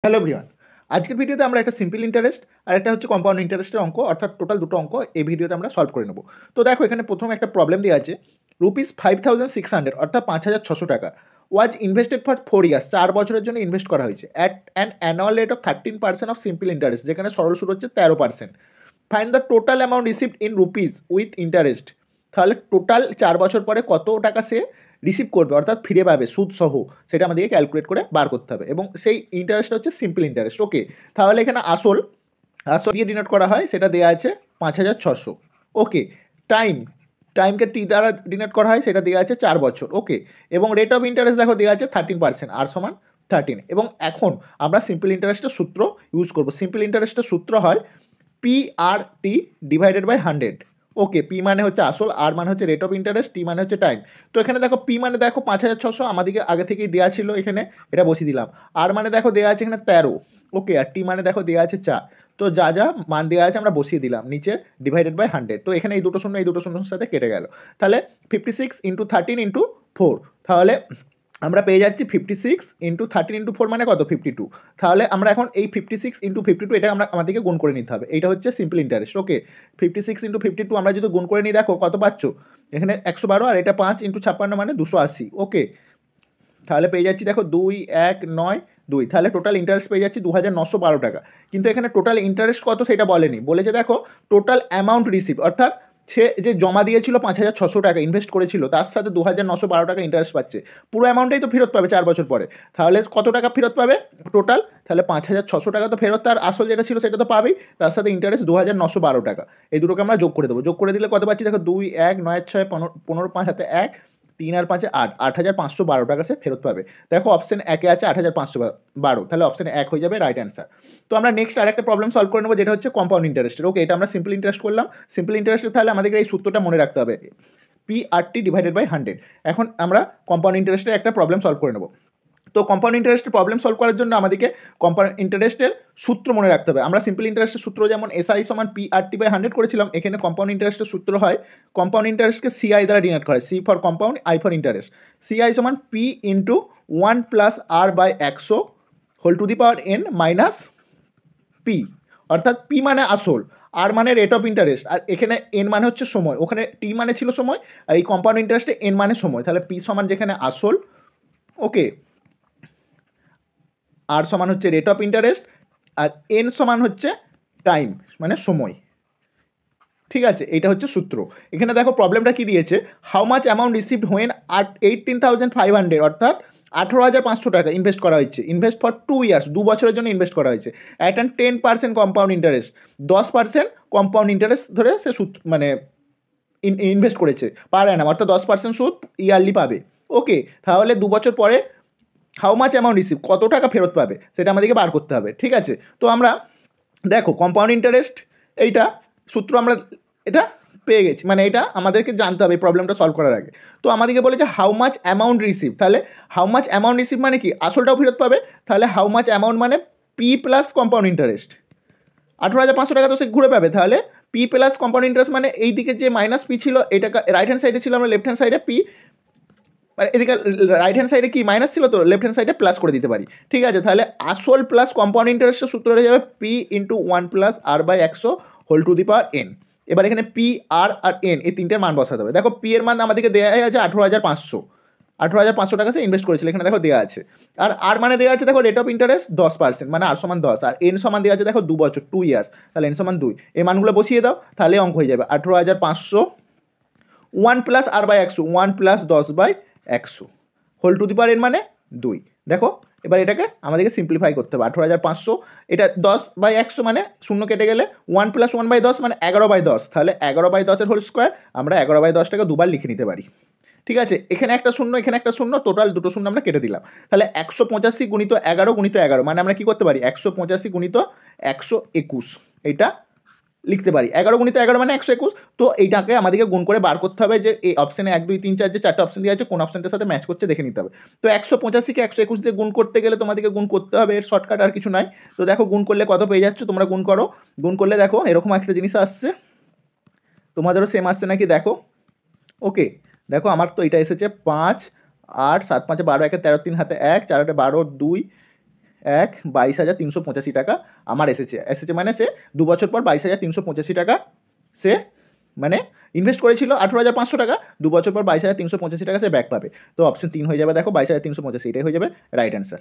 Hello everyone, আজকের ভিডিওতে আমরা একটা সিম্পল ইন্টারেস্ট আর একটা হচ্ছে কম্পাউন্ড ইন্টারেস্টের অঙ্ক অর্থাৎ টোটাল দুটো অঙ্ক এই ভিডিওতে আমরা সলভ করে নেব। তো দেখো এখানে প্রথম একটা প্রবলেম দেওয়া আছে ₹5,600 অর্থাৎ 5,600 টাকা ওয়াজ ইনভেস্টেড ফর 4 ইয়ার্স, 4 বছরের জন্য ইনভেস্ট করা হয়েছে at an annual rate of 13% of simple interest, যেখানে সরল সুদ হচ্ছে 13%। Find the total amount received in rupees with interest. তাহলে টোটাল 4 বছর পরে কত টাকা সে রিসিভ করবে অর্থাৎ ফিরে পাবে সুদ সহ, সেটা আমাদেরকে ক্যালকুলেট করে বার করতে হবে এবং সেই ইন্টারেস্ট হচ্ছে সিম্পল ইন্টারেস্ট। ওকে, তাহলে এখানে আসল দিয়ে ডিনোট করা হয়, সেটা দেওয়া আছে 5,600। ওকে, টাইমকে টি দ্বারা ডিনোট করা হয়, সেটা দেওয়া আছে 4 বছর। ওকে, এবং রেট অফ ইন্টারেস্ট দেখো দেওয়া আছে 13%, আর সমান 13। এবং এখন আমরা সিম্পল ইন্টারেস্টের সূত্র ইউজ করব। সিম্পল ইন্টারেস্টের সূত্র হয় PRT divided by 100। Okay, P মানে হচ্ছে আসল, আর মানে হচ্ছে রেট অফ ইন্টারেস্ট, টি মানে হচ্ছে টাইম। তো এখানে দেখো পি মানে দেখো 5,600 আমাদেরকে আগে থেকেই দেওয়া ছিল, এখানে এটা বসিয়ে দিলাম। আর মানে দেখো দেওয়া আছে এখানে 13। ওকে, আর টি মানে দেখো দেওয়া আছে 4। তো যা যা মান দেওয়া আছে আমরা বসিয়ে দিলাম নিচে, ডিভাইডেড বাই 100। তো এখানে এই দুটো শূন্য সাথে কেটে গেল। তাহলে 56 ইন্টু 13 ইন্টু 4, তাহলে আমরা পেয়ে যাচ্ছি 56 ইন্টু 13 ইন্টু 4 মানে কত, 52। তাহলে আমরা এখন এই 56 ইন্টু 52 এটা আমাদেরকে গুণ করে নিতে হবে। এইটা হচ্ছে সিম্পল ইন্টারেস্ট। ওকে, 56 ইন্টু 52 আমরা যদি গুণ করে নিই, দেখো কত পাচ্ছ, এখানে 112 আর এটা 5 ইন্টু 56 মানে 280। ওকে, তাহলে পেয়ে যাচ্ছি দেখো 2,192, তাহলে টোটাল ইন্টারেস্ট পেয়ে যাচ্ছি 2,912 টাকা। কিন্তু এখানে টোটাল ইন্টারেস্ট কত সেটা বলেনি, বলেছে দেখো টোটাল অ্যামাউন্ট রিসিভ, অর্থাৎ সে যে জমা দিয়েছিল 5,600 টাকা ইনভেস্ট করেছিল, তার সাথে 2,912 টাকা ইন্টারেস্ট পাচ্ছে। পুরো অ্যামাউন্টটাই তো ফেরত পাবে 4 বছর পরে। তাহলে কত টাকা ফেরত পাবে টোটাল, তাহলে 5,600 টাকা তো ফেরত, তার আসল যেটা ছিল সেটা তো পাবেই, তার সাথে ইন্টারেস্ট 2,912 টাকা। এই দুটোকে আমরা যোগ করে দেবো। যোগ করে দিলে কত পাচ্ছি দেখো, 2, 1, 9, 6, 15, 5 হাতে 1, 3 আর 5 8, 8,512 টাকা সে ফেরত পাবে। দেখো অপশন একে আছে 8,512, তাহলে অপশন 1 হয়ে যাবে রাইট অ্যান্সার। তো আমরা নেক্সট আরেকটা প্রবলেম সলভ করে নেবো, যেটা হচ্ছে কম্পাউন্ড ইন্টারেস্টের। ওকে, এটা আমরা সিম্পল ইন্টারেস্ট করলাম। সিম্পল ইন্টারেস্টের তাহলে আমাদেরকে এই সূত্রটা মনে রাখতে হবে, PRT ডিভাইডেড বাই 100। এখন আমরা কম্পাউন্ড ইন্টারেস্টের একটা প্রবলেম সলভ করে নেবো। তো কম্পাউন্ড ইন্টারেস্টের প্রবলেম সলভ করার জন্য আমাদেরকে কম্পাউন্ড ইন্টারেস্টের সূত্র মনে রাখতে হবে। আমরা সিম্পল ইন্টারেস্টের সূত্র যেমন SI সমান PRT বাই 100 করেছিলাম, এখানে কম্পাউন্ড ইন্টারেস্টের সূত্র হয়, কম্পাউন্ড ইন্টারেস্টকে CI দ্বারা ডিনোট করে, C for compound, I for interest. CI সমান P into 1 plus R by 100 whole to the power N minus P, অর্থাৎ P মানে আসল, আর মানে রেট অফ ইন্টারেস্ট, আর এখানে N মানে হচ্ছে সময়, ওখানে T মানে ছিল সময়, আর এই কম্পাউন্ড ইন্টারেস্টে N মানে সময়। তাহলে P সমান যেখানে আসল, ওকে, আর সমান হচ্ছে রেট অফ ইন্টারেস্ট, আর এন সমান হচ্ছে টাইম মানে সময়। ঠিক আছে, এইটা হচ্ছে সূত্র। এখানে দেখো প্রবলেমটা কি দিয়েছে, how much amount received when 18,500 অর্থাৎ 18,500 টাকা ইনভেস্ট করা হয়েছে, ইনভেস্ট ফর 2 ইয়ার্স, 2 বছরের জন্য ইনভেস্ট করা হয়েছে at an 10% compound interest, 10% compound interest ধরে সে সুদ মানে ইনভেস্ট করেছে পার অ্যানাম, অর্থাৎ 10% সুদ ইয়ারলি পাবে। ওকে, তাহলে 2 বছর পরে হাউ মাচ অ্যামাউন্ট রিসিভ, কত টাকা ফেরত পাবে সেটা আমাদেরকে বার করতে হবে। ঠিক আছে, তো আমরা দেখো কম্পাউন্ড ইন্টারেস্ট এইটা সূত্র আমরা এটা পেয়ে গেছি, মানে এটা আমাদেরকে জানতে হবে এই প্রবলেমটা সলভ করার আগে। তো আমাদেরকে বলেছে হাউ মাচ অ্যামাউন্ট রিসিভ, তাহলে হাউ মাচ অ্যামাউন্ট রিসিভ মানে কি, আসলটাও ফেরত পাবে, তাহলে হাউ মাচ অ্যামাউন্ট মানে P প্লাস কম্পাউন্ড ইন্টারেস্ট, 18,500 টাকা তো সে ঘুরে পাবে, তাহলে P প্লাস কম্পাউন্ড ইন্টারেস্ট মানে এই দিকে যে মাইনাস P ছিল, এটা রাইট হ্যান্ড সাইডে ছিল, আমরা লেফট হ্যান্ড সাইডে P, এদিকে রাইট হ্যান্ড সাইডে কি মাইনাস ছিল, তো লেফট হ্যান্ড সাইডে প্লাস করে দিতে পারি। ঠিক আছে, তাহলে আসল প্লাস কম্পাউন্ড ইন্টারেস্টের সূত্র হয়ে যাবে P into 1 plus R by 100 whole to the power N। এবার এখানে P, R আর N এই তিনটের মান বসাতে হবে। দেখো P এর মান আমাদেরকে দেওয়া আছে 18,500, 18,500 টাকা সে ইনভেস্ট করেছিল, এখানে দেখো দেওয়া আছে। আর মানে দেওয়া আছে দেখো রেট অফ ইন্টারেস্ট 10%, মানে R সমান 10, আর N সমান দেওয়া আছে দেখো 2 বছর 2 ইয়ার্স, তাহলে N সমান 2। এই মানগুলো বসিয়ে দাও, তাহলে অঙ্ক হয়ে যাবে 18,500 1 plus R by 100, 1 plus 10 by 100 whole to the power N মানে 2। দেখো এবার এটাকে আমাদেরকে সিম্পলিফাই করতে হবে, 18,500 এটা 10/100 মানে শূন্য কেটে গেলে 1 প্লাস 1/10 মানে 11/10, তাহলে 11/10 হোল স্কোয়ার, আমরা 11/10 টাকে দুবার লিখে নিতে পারি। ঠিক আছে, এখানে একটা শূন্য এখানে একটা শূন্য, টোটাল দুটো শূন্য আমরা কেটে দিলাম। তাহলে 185 গুণিত 11 গুণিত 11 মানে আমরা কি করতে পারি, 185 গুণিত 121 এইটা লিখতে পারি। 11 গুণিত 11 মানে 121। তো এইটাকে আমাদেরকে গুণ করে বার করতে হবে যে এই অপশানে 1 2 3 4 যে 4টে অপশান দেওয়া আছে কোন অপশানটার সাথে ম্যাচ করছে দেখে নিতে হবে। তো 185কে 121 দিয়ে গুণ করতে গেলে তোমাদেরকে গুণ করতে হবে, এর শর্টকাট আর কিছু নাই। তো দেখো গুণ করলে কত পেয়ে যাচ্ছ, তোমরা গুণ করো, গুণ করলে দেখো এরকম একটা জিনিস আসছে, তোমাদেরও সেম আসছে নাকি দেখো। ওকে, দেখো আমার তো এটা এসেছে 5 8 7 5 12 1 13 3 হাতে 1 4 8 12 2 22,385 টাকা আমার এসেছে মানে সে 2 বছর পর 22,385 টাকা সে মানে ইনভেস্ট করেছিল 18,500 টাকা, 2 বছর পর 22,385 টাকা সে ব্যাক পাবে। তো অপশন 3 হয়ে যাবে, দেখো 22,385, এটাই হয়ে যাবে রাইট অ্যান্সার।